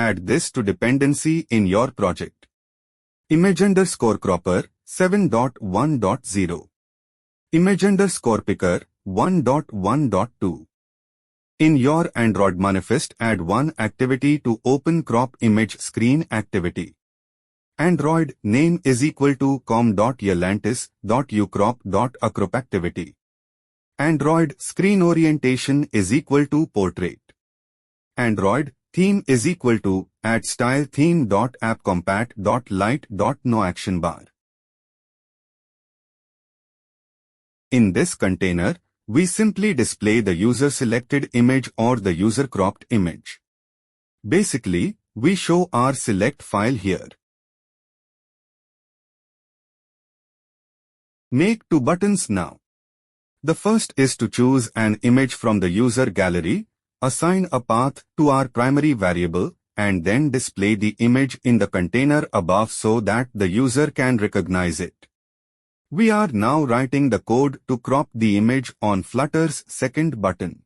add this to dependency in your project. Image_cropper 7.1.0. Image_picker 1.1.2. In your Android manifest, add one activity to open crop image screen activity. Android name is equal to com.yalantis.ucrop.acrop_activity. Android screen orientation is equal to portrait. Android theme is equal to @style theme.appcompat.light.noActionBar. In this container, we simply display the user selected image or the user cropped image. Basically, we show our select file here. Make two buttons now. The first is to choose an image from the user gallery, assign a path to our primary variable, and then display the image in the container above so that the user can recognize it. We are now writing the code to crop the image on Flutter's second button.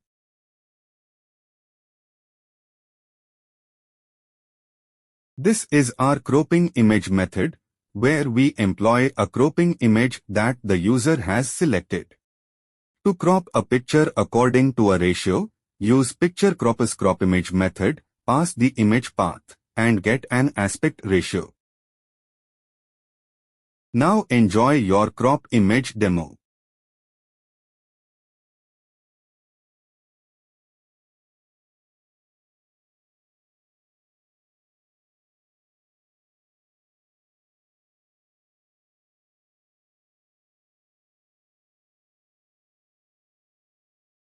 This is our cropping image method, where we employ a cropping image that the user has selected. To crop a picture according to a ratio, use ImageCropper's cropImage method, pass the image path, and get an aspect ratio. Now enjoy your crop image demo.